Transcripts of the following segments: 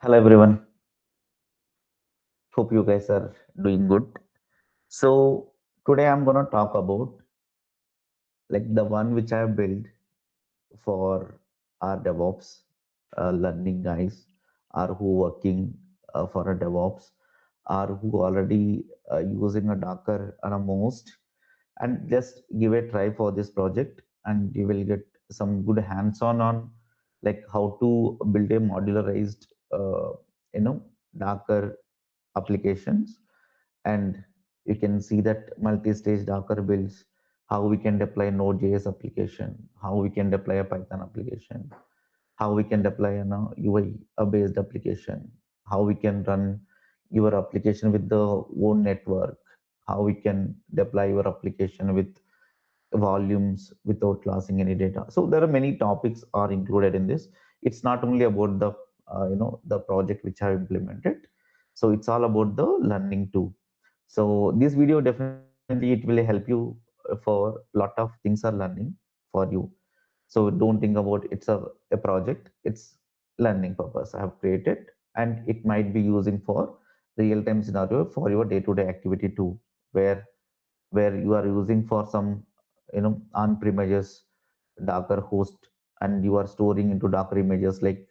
Hello everyone. Hope you guys are doing good. So today I'm gonna talk about like the one which I have built for our DevOps learning guys, or who working for a DevOps, or who already using a Docker or a most, and just give a try for this project, and you will get some good hands-on on like how to build a modularized you know Docker applications. And you can see that multi-stage Docker builds, how we can deploy Node.js application, how we can deploy a Python application, how we can deploy an UI based application, how we can run your application with the own network, how we can deploy your application with volumes without losing any data. So there are many topics are included in this. It's not only about the the project which I implemented. So it's all about the learning too. So this video definitely it will help you for lot of things are learning for you. So don't think about a project. It's learning purpose I have created, and it might be using for real-time scenario for your day-to-day activity too, where you are using for some on-premises Docker host, and you are storing into Docker images like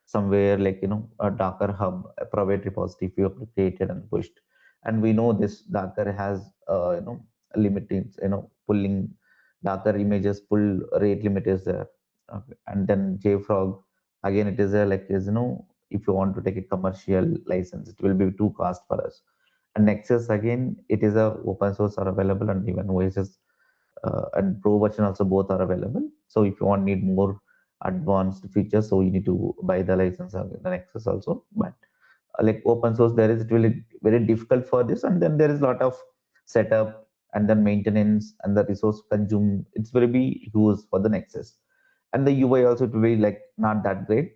somewhere like a Docker hub, a private repository if you have created and pushed. And we know this Docker has limiting pulling Docker images, pull rate limit is there. Okay. And then JFrog again, it is a like is if you want to take a commercial license, it will be too cost for us. And Nexus again, it is a open source are available, and even Oasis and Pro version also both are available. So if you want need more advanced features, so you need to buy the license of the Nexus also. But like open source, there is it will be very difficult for this, and then there is a lot of setup and then maintenance and the resource consume. It's will be used for the Nexus, and the UI also it will be like not that great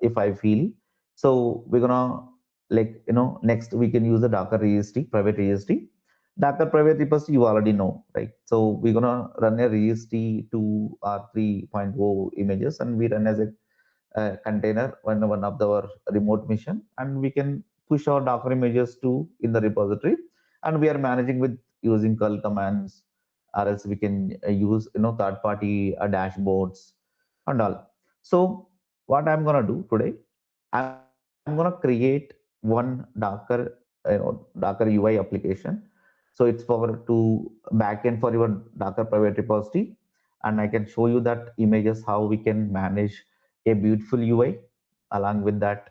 if I feel. So we're gonna like next we can use the Docker registry, private registry. Docker private repository you already know, right? So we're gonna run a registry to our 3.0 images, and we run as a container one of our remote mission, and we can push our Docker images to in the repository, and we are managing with using curl commands, or else we can use third party dashboards and all. So what I'm gonna do today, I'm gonna create one Docker UI application. So it's for to backend for your Docker private repository, and I can show you that images how we can manage a beautiful UI. Along with that,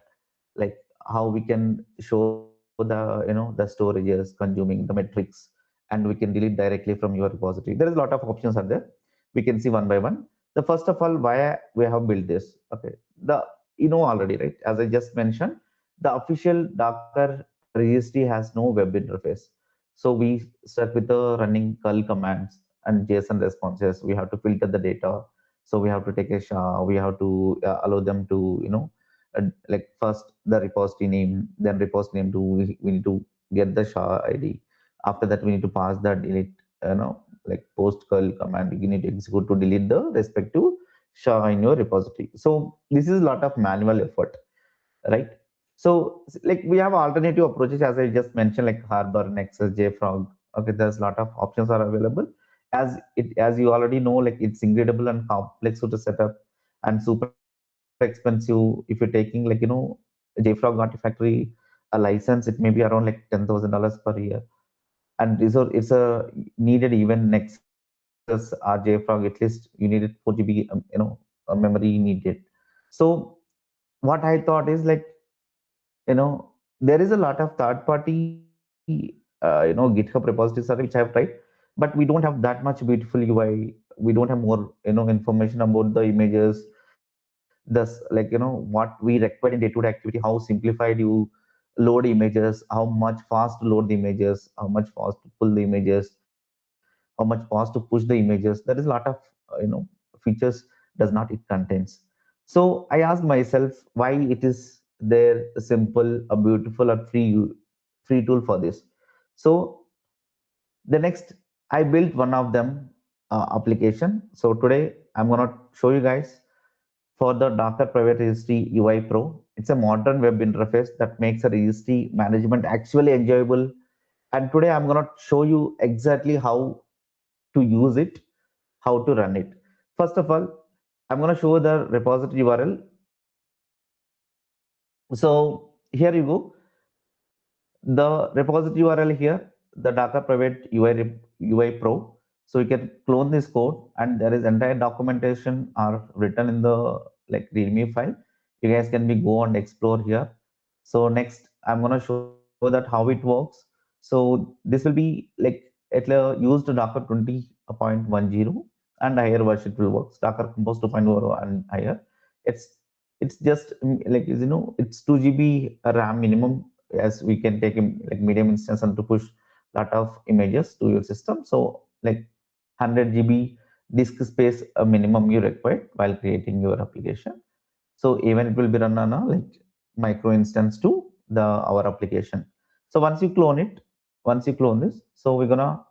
like how we can show the the storages consuming the metrics, and we can delete directly from your repository. There is a lot of options are there. We can see one by one. The first of all, why we have built this. Okay, the already, right, as I just mentioned, the official Docker registry has no web interface. So we start with the running curl commands and JSON responses. We have to filter the data. So we have to take a SHA. We have to allow them to like first the repository name, then repository name to we need to get the SHA ID. After that, we need to pass the delete, like post curl command. You need to execute to delete the respective SHA in your repository. So this is a lot of manual effort, right? So like we have alternative approaches, as I just mentioned, like Harbor, Nexus, JFrog. Okay, there's a lot of options are available. As you already know, like it's incredible and complex to set up and super expensive. If you're taking like JFrog Artifactory a license, it may be around like $10,000 per year. And so it's a needed even Nexus or JFrog, at least you needed 4 GB memory needed. So what I thought is like there is a lot of third party GitHub repositories which I have tried, but we don't have that much beautiful UI. We don't have more information about the images, this like what we require in day-to-day activity, how simplified you load images, how much fast to load the images, how much fast to pull the images, how much fast to push the images. There is a lot of features does not it contains. So I asked myself why it is there a simple, a beautiful, or free tool for this. So the next, I built one of them application. So today I'm gonna show you guys for the Docker Private Registry UI Pro. It's a modern web interface that makes a registry management actually enjoyable. And today I'm going to show you exactly how to use it, how to run it. First of all, I'm going to show the repository URL. So here you go. The repository URL here, the Docker Private UI Pro. So you can clone this code, and there is entire documentation are written in the like README file. You guys can be go and explore here. So next, I'm gonna show that how it works. So this will be like it'll use the Docker 20.10 and higher version will work. Docker Compose 2.0 and higher. It's just like it's 2 GB RAM minimum, as we can take like medium instance and to push lot of images to your system. So like 100 GB disk space a minimum you require while creating your application. So even it will be run on a like micro instance to the our application. So once you clone this, so we're gonna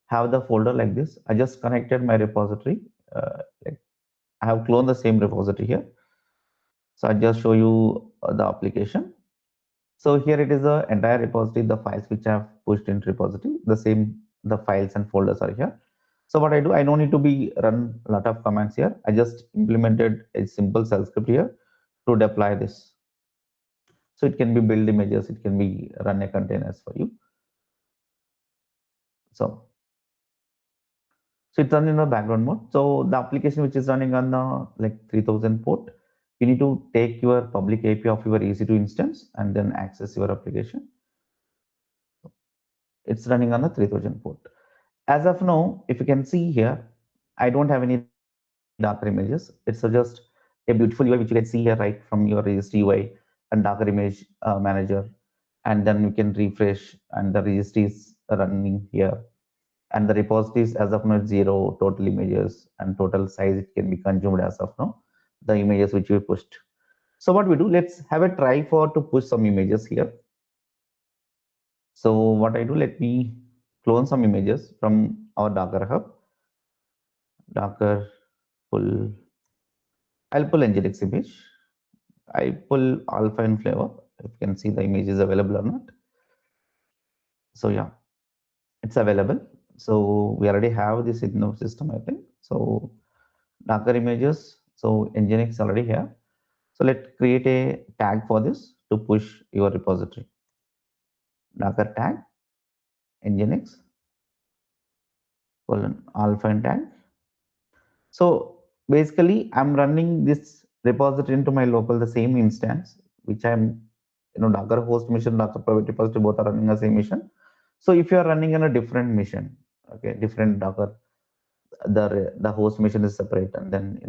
have the folder like this. I just connected my repository. Like I have cloned the same repository here. So I just show you the application. So here it is the entire repository, the files which I have pushed into repository, the same, the files and folders are here. So what I do, I don't need to be run a lot of commands here. I just implemented a simple shell script here to deploy this. So it can be build images, it can be run a containers for you. So it's running in the background mode. So the application which is running on the like 3000 port, you need to take your public API of your EC2 instance and then access your application. It's running on the 3000 port. As of now, if you can see here, I don't have any Docker images. It's just a beautiful UI which you can see here right from your registry UI and Docker image manager. And then we can refresh and the registry is running here. And the repositories as of now is 0 total images and total size it can be consumed as of now, the images which we pushed. So what we do, let's have a try for to push some images here. So what I do, let me clone some images from our Docker Hub. Docker pull, I'll pull Nginx image. I pull alpha and flavor. If you can see the image is available or not. So yeah, it's available. So we already have this in our system, I think. So Docker images. So Nginx already here. So let's create a tag for this to push your repository. Docker tag Nginx colon alpha and tag. So basically, I'm running this repository into my local, the same instance, which I'm, Docker host mission, Docker private repository, both are running the same mission. So if you are running in a different mission, okay, different Docker, the host mission is separate, and then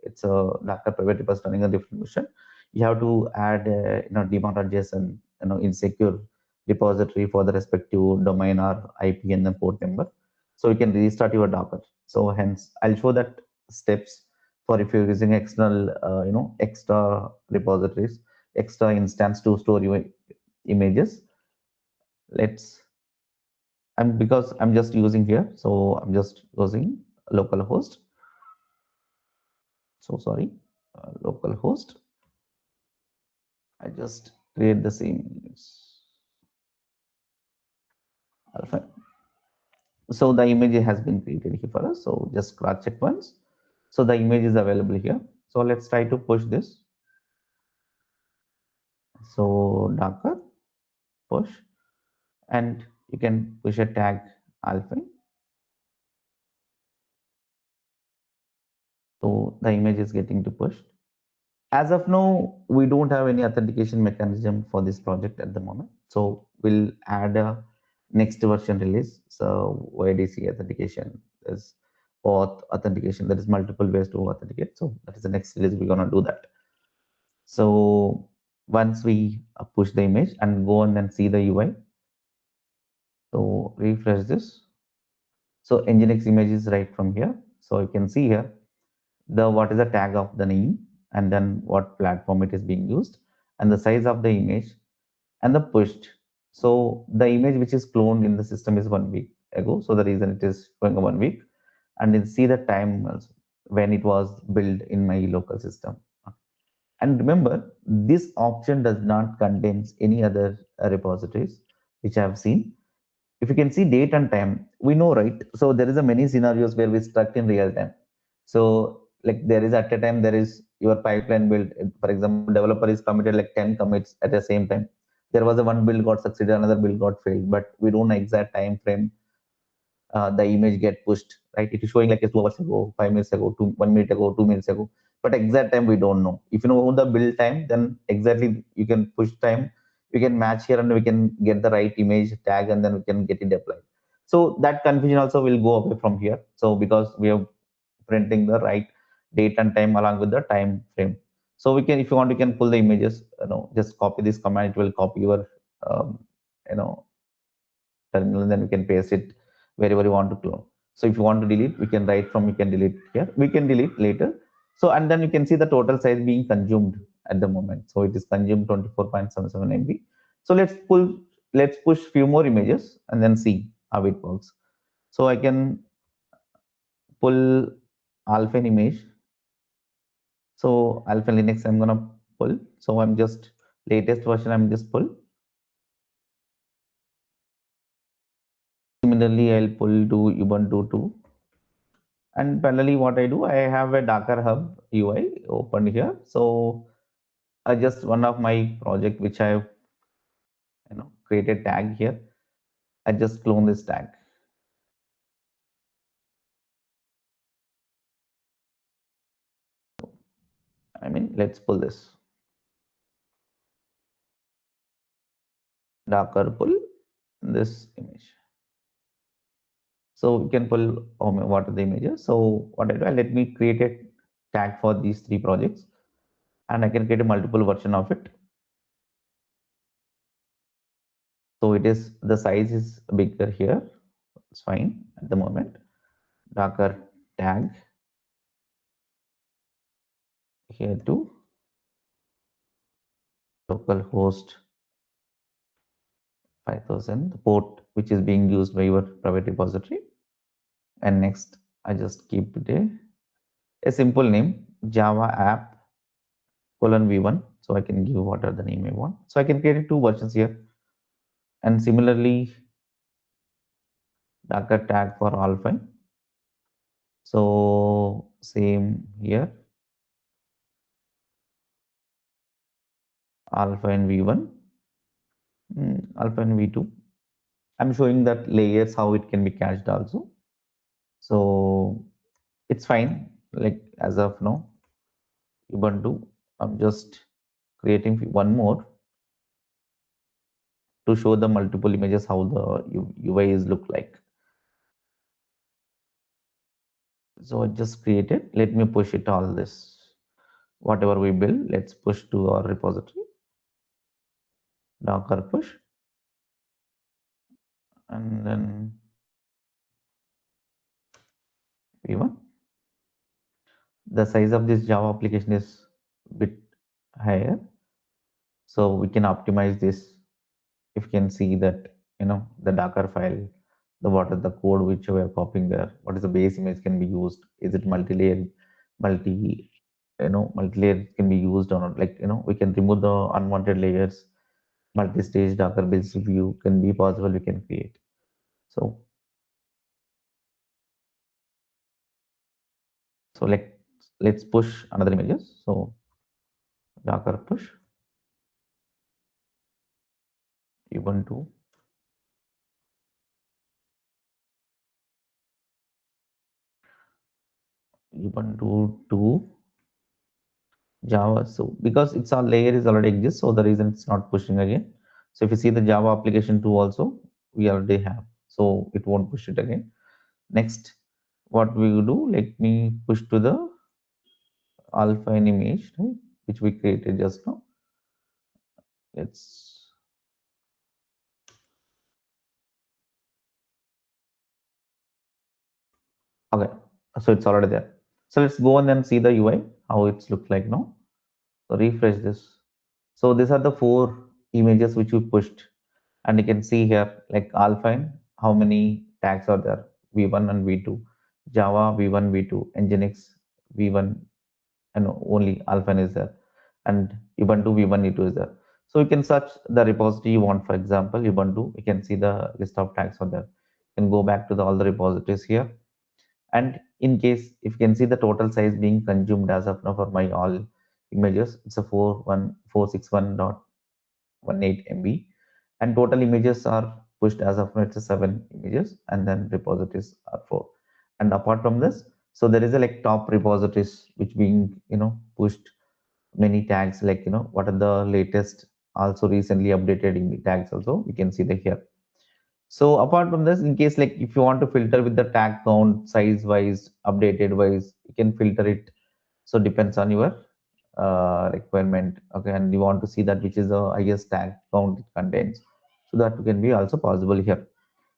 it's a Docker private repository running a different mission. You have to add, daemon.json, insecure repository for the respective domain or IP and the port number, so you can restart your Docker. So hence, I'll show that steps for if you're using external, extra repositories, extra instance to store your images. Because I'm just using here, so I'm just using localhost. So sorry, localhost. I just create the same alpha. So the image has been created here for us. So just cross check once. So the image is available here. So let's try to push this. So Docker push, and you can push a tag alpha. So the image is getting to push. As of now, we don't have any authentication mechanism for this project at the moment. So we'll add a next version release. So YDC authentication is auth authentication. There is multiple ways to authenticate. So that is the next release. We're gonna do that. So once we push the image and go on and see the UI. So refresh this. So Nginx image is right from here. So you can see here the what is the tag of the name, and then what platform it is being used, and the size of the image, and the pushed. So the image which is cloned in the system is 1 week ago. So the reason it is going 1 week, and then see the time also when it was built in my local system. And remember, this option does not contain any other repositories which I have seen. If you can see date and time, we know, right? So there is a many scenarios where we stuck in real time. So like there is at a time there is your pipeline build. For example, developer is committed like 10 commits at the same time. There was a one build got succeeded, another build got failed, but we don't know exact time frame the image get pushed, right? It is showing like a 2 hours ago, 5 minutes ago, 1 minute ago, 2 minutes ago. But exact time we don't know. If you know the build time, then exactly you can push time. We can match here and we can get the right image tag and then we can get it deployed. So that confusion also will go away from here. So because we are printing the right date and time along with the time frame. So we can, if you want, you can pull the images. Just copy this command. It will copy your, um, you know, terminal, and then we can paste it wherever you want to clone. So if you want to delete, we can write from, you can delete here, we can delete later. So and then you can see the total size being consumed at the moment. So it is consumed 24.77 MB. So let's push few more images and then see how it works. So I can pull alpha image. So alpha Linux I'm gonna pull. So I'm just latest version I'm just pull. Similarly, I'll pull to Ubuntu 2. And parallelly, what I do, I have a Docker Hub UI open here. So I just one of my project which I have created tag here. I just clone this tag. I mean, let's pull this Docker pull this image. So we can pull what are the images. So what I do, let me create a tag for these three projects, and I can create a multiple version of it. So it is the size is bigger here. It's fine at the moment. Docker tag here too. Localhost 5000, the port which is being used by your private repository. And next, I just keep it a simple name, Java app colon v1. So I can give whatever the name I want. So I can create two versions here. And similarly, Docker tag for alpha. So same here, alpha and v1, alpha and v2. I'm showing that layers how it can be cached also. So it's fine. Like as of now, Ubuntu, I'm just creating one more to show the multiple images how the UI is look like. So I just created. Let me push it all this. Whatever we build, let's push to our repository. Docker push, and then v1. The size of this Java application is a bit higher, so we can optimize this. If you can see that the Docker file, the what is the code which we are copying there, what is the base image can be used, is it multi-layer, multi-layer can be used or not, like we can remove the unwanted layers, multi-stage Docker builds view can be possible, we can create. So like let's push another images. So Docker push Ubuntu Ubuntu 2 Java. So because it's our layer is already exists, so the reason it's not pushing again. So if you see the Java application 2 also, we already have, so it won't push it again. Next, what we will do, let me push to the alpha in image, right, which we created just now. Let's okay, so it's already there. So let's go and then see the UI how it's look like now. So refresh this. So these are the four images which we pushed, and you can see here like alpha, how many tags are there, v1 and v2, Java v1 v2, Nginx v1, and only alpha is there. and Ubuntu v1 is there. So you can search the repository you want. For example, Ubuntu, you can see the list of tags for that. You can go back to all the repositories here. And in case, if you can see the total size being consumed as of now for my all images, it's a 41461.18 MB. And total images are pushed as of now, it's a 7 images, and then repositories are 4. And apart from this, so there is a like top repositories which being pushed many tags, like what are the latest also recently updated in the tags also we can see that here. So apart from this, in case like if you want to filter with the tag count size wise, updated wise, you can filter it. So depends on your requirement. Okay, and you want to see that which is the highest tag count it contains. So that can be also possible here.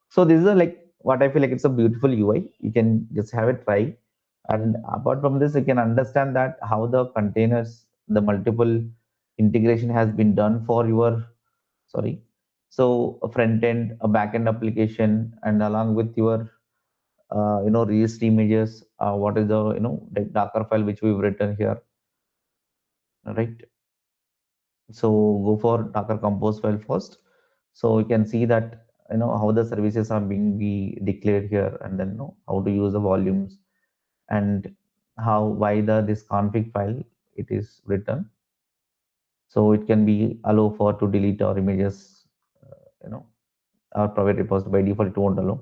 So this is a, like what I feel like it's a beautiful UI. You can just have a try. And apart from this, you can understand that how the containers, the multiple integration has been done for your, sorry, so a front end, a back end application, and along with your regist images, what is the the Docker file which we've written here, right? So go for Docker compose file first. So you can see that how the services are being be declared here, and then how to use the volumes, and how why the this config file it is written. So it can be allow for to delete our images, our private repository. By default it won't allow.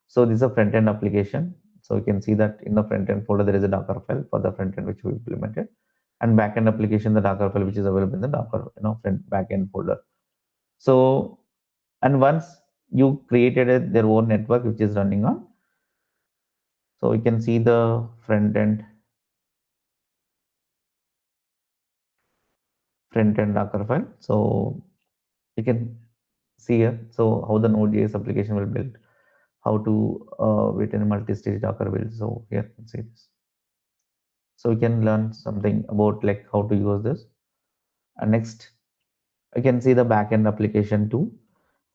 So this is a front end application. So you can see that in the front end folder there is a Docker file for the front end which we implemented, and back end application the Docker file which is available in the Docker front back end folder. So, and once you created their own network which is running on, so you can see the front end Docker file. So you can see here. So how the Node.js application will build, how to write a multi-stage Docker build. So here you can see this. So we can learn something about like how to use this. And next, you can see the backend application too.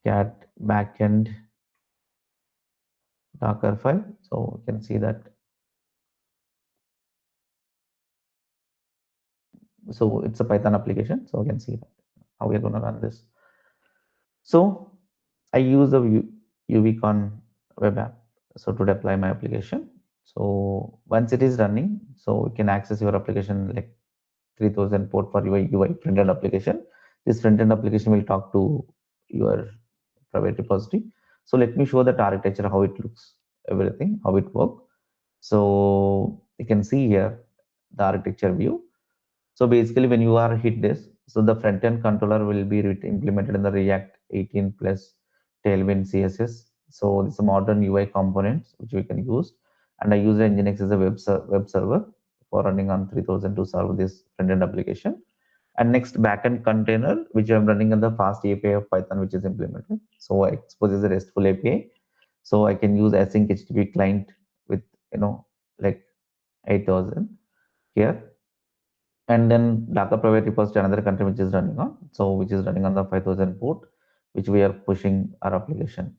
Cat backend Docker file. So you can see that. So it's a Python application. So you can see that how we're going to run this. So I use the UVCon web app so to deploy my application. So once it is running, so you can access your application like 3000 port for your UI front-end application. This front-end application will talk to your private repository. So let me show that architecture, how it looks, everything, how it works. So you can see here the architecture view. So basically, when you are hit this, so the front-end controller will be implemented in the React 18 plus Tailwind CSS. So this is a modern UI components which we can use. And I use Nginx as a web server for running on 3000 to serve this front-end application. And next backend container, which I'm running in the fast API of Python, which is implemented. So I expose as a RESTful API. So I can use async HTTP client with like 8000 here. And then Docker private repository, another container which is running on. So which is running on the 5000 port, which we are pushing our application.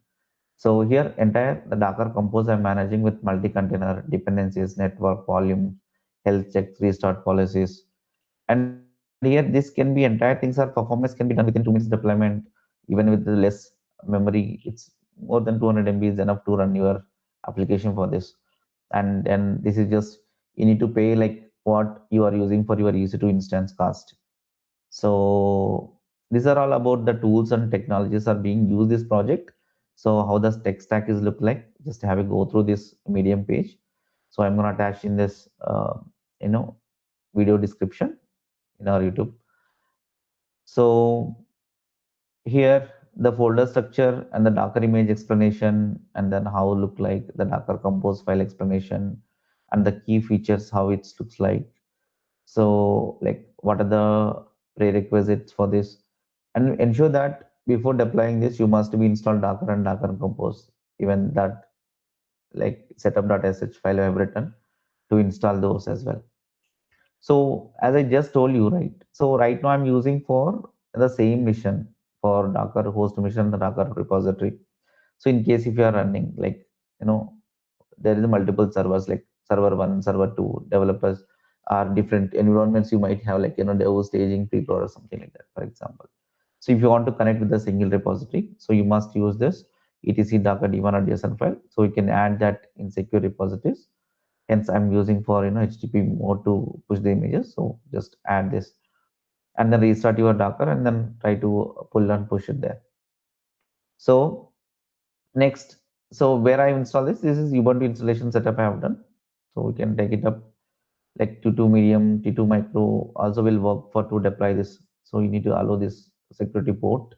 So here entire the Docker compose I'm managing with multi-container dependencies, network volume, health checks, restart policies. And here this can be entire things are performance can be done within 2 minutes deployment, even with the less memory. It's more than 200 MB is enough to run your application for this. And then this is just you need to pay like what you are using for your EC2 instance cost. So these are all about the tools and technologies are being used this project. So how does tech stack is look like? Just have a go through this Medium page. So I'm gonna attach in this video description in our YouTube. So here the folder structure and the Docker image explanation, and then how it look like the Docker compose file explanation, and the key features how it looks like. So like what are the prerequisites for this, and ensure that before deploying this you must be installed Docker and Docker compose, even that like setup.sh file I have written to install those as well. So as I just told you, right? So right now I'm using for the same mission for Docker host mission, the Docker repository. So in case if you are running like there is multiple servers like server one, server two developers. or different environments you might have, like dev staging, pre-prod, or something like that, for example. So if you want to connect with a single repository, so you must use this etc docker daemon or JSON file. So you can add that in secure repositories. Hence, I'm using for HTTP mode to push the images. So just add this and then restart your Docker and then try to pull and push it there. So next, so where I install this is Ubuntu installation setup I have done. So we can take it up like T2 medium, T2 micro also will work for to deploy this. So you need to allow this security port,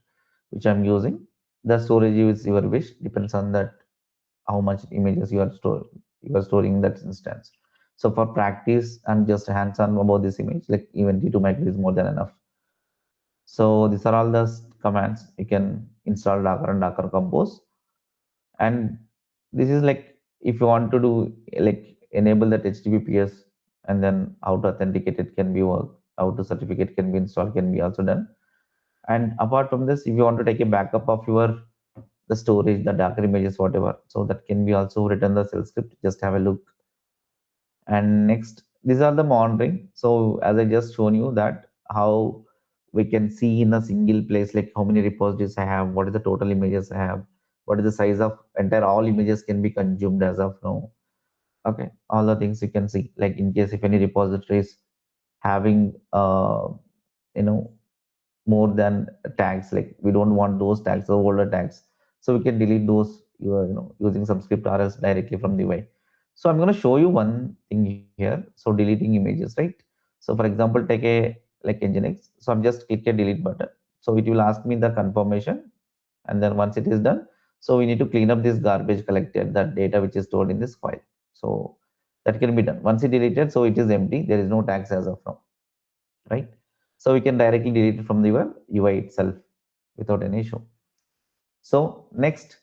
which I'm using. The storage is your wish, depends on that how much images you are storing in that instance. So for practice and just hands-on about this image, like even T2 micro is more than enough. So these are all the commands you can install Docker and Docker Compose. And this is like if you want to do like enable that HTTPS and then how to authenticate it can be work, how to certificate can be installed can be also done. And apart from this, if you want to take a backup of your the storage, the Docker images, whatever, so that can be also written the shell script. Just have a look. And next, these are the monitoring. So as I just shown you that how we can see in a single place, like how many repositories I have, what is the total images I have, what is the size of entire all images can be consumed as of now. Okay, all the things you can see, like in case if any repository is having you know more than tags, like we don't want those tags, the older tags, so we can delete those using some script or else directly from the UI. So I'm going to show you one thing here. So deleting images, right? So for example, take a like Nginx. So I'm just click a delete button. So it will ask me the confirmation, and then once it is done, so we need to clean up this garbage collected, that data which is stored in this file. So that can be done. Once it deleted, so it is empty. There is no tags as of now, right? So we can directly delete it from the UI itself without any issue. So next,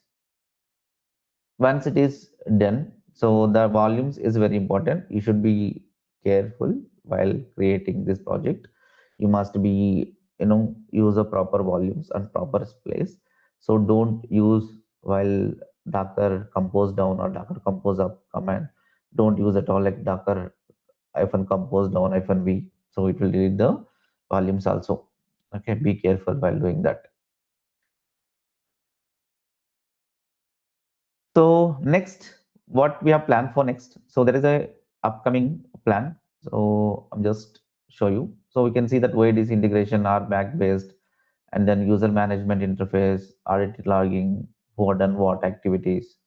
once it is done, so the volumes is very important. You should be careful while creating this project. You must be, use the proper volumes and proper place. So don't use while Docker compose down or Docker compose up command. Don't use at all like Docker hyphen compose down hyphen v. So it will delete the volumes also. Okay, be careful while doing that. So next, what we have planned for next. So there is a upcoming plan. So I'm just show you. So we can see that OADC integration are back based, and then user management interface, audit logging, who done what activities.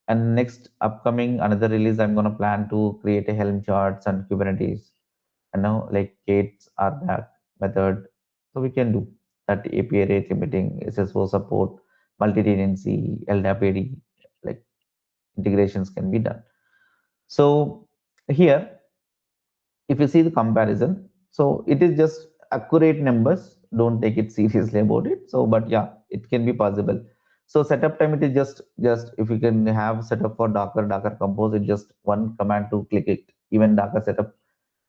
And next upcoming another release, I'm gonna plan to create a Helm charts and Kubernetes. And now like gates are back method. So we can do that API rate limiting, SSO support, multi-tenancy, LDAP, like integrations can be done. So here, if you see the comparison, so it is just accurate numbers. Don't take it seriously about it. So, but yeah, it can be possible. So setup time, it is just if you can have setup for Docker Compose, it just one command to click it. Even Docker setup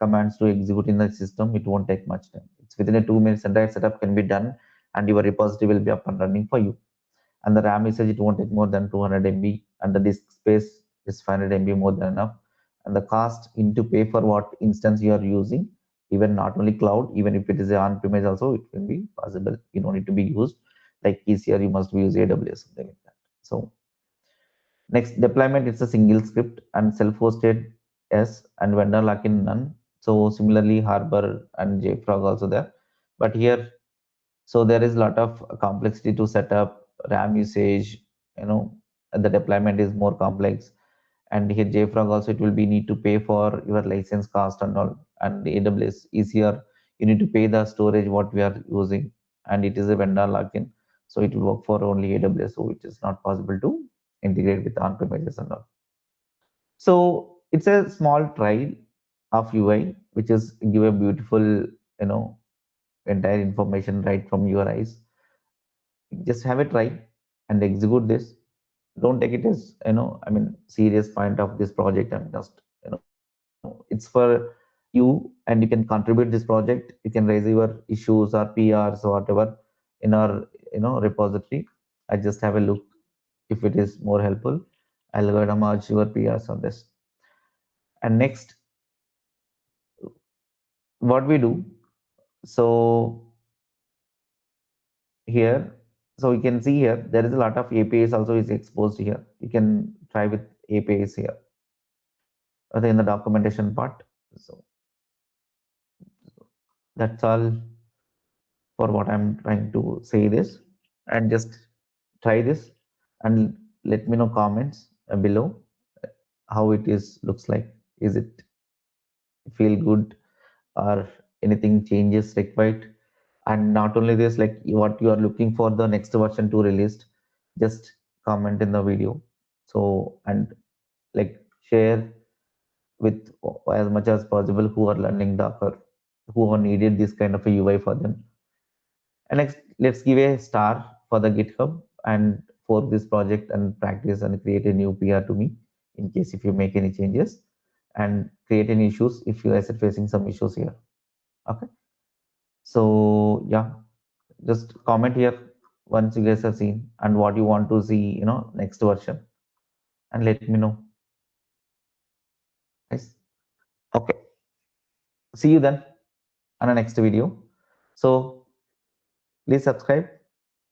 commands to execute in the system, it won't take much time. It's within a 2 minutes, entire setup can be done, and your repository will be up and running for you. And the RAM usage, it won't take more than 200 MB, and the disk space is 500 MB more than enough. And the cost into pay for what instance you are using, even not only cloud, even if it is on-premise also, it can be possible. You don't need to be used like ECR, you must use AWS, something like that. So next deployment, it's a single script and self-hosted S and vendor lock-in none. So similarly, Harbor and JFrog also there. But here, so there is a lot of complexity to set up RAM usage, you know, the deployment is more complex. And here JFrog also, it will be need to pay for your license cost and all. And the AWS easier, you need to pay the storage what we are using, and it is a vendor lock-in. So it will work for only AWS, so it is not possible to integrate with on-premises and all. So it's a small trial of UI, which is give a beautiful, entire information right from your eyes. Just have a try and execute this. Don't take it as, serious point of this project. I'm just, it's for you, and you can contribute this project. You can raise your issues or PRs or whatever in our, repository. I just have a look. If it is more helpful, I'll go and merge your PRs on this. And next, what we do, so here, so you can see here, there is a lot of APIs also is exposed here. You can try with APIs here, in the documentation part. So that's all for what I'm trying to say this, and just try this and let me know comments below how it is looks like. Is it feel good or anything changes required? And not only this, like what you are looking for the next version to released, just comment in the video. So, and like share with as much as possible who are learning Docker, who are needed this kind of a UI for them. And next, let's give a star for the GitHub and fork this project and practice and create a new PR to me in case if you make any changes, and create any issues if you guys are facing some issues here. Okay. So yeah, just comment here once you guys have seen and what you want to see, next version, and let me know. Guys. Okay. See you then on the next video. So please subscribe,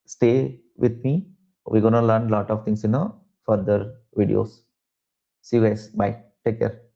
stay with me. We're gonna learn a lot of things in a further videos. See you guys. Bye. Take care.